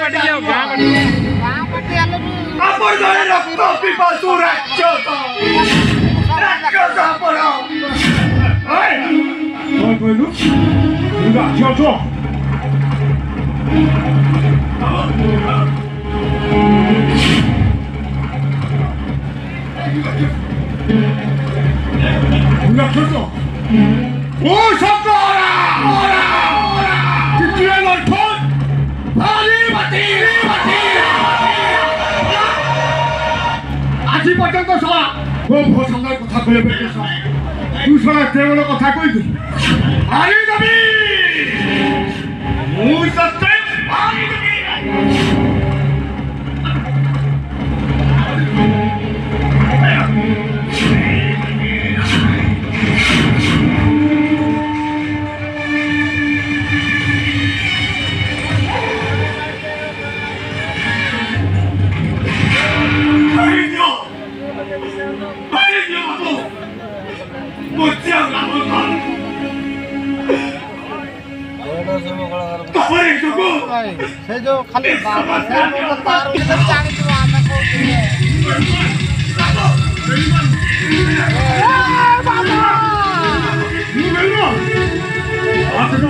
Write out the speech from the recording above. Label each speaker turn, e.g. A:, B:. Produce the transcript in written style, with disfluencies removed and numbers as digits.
A: पटी जाओ गांव पटी आलो अपन जरे रक्त पिपासु राक्षस राक्षस अपन ओय ओय कोइनु राक्षस राक्षस ओ शब्द ओरा कितने लड़कों भारी बती আজি পর্যন্ত সবা ও ভোসঙ্গার কথা কইবে পেছ তুই সবা কেবল কথা কইবি আরে যাবি মুই সত্যি আরে যাবি से जो खाली बात है वो तार उधर जाने जो आना को बाबा ये मेरा आते तो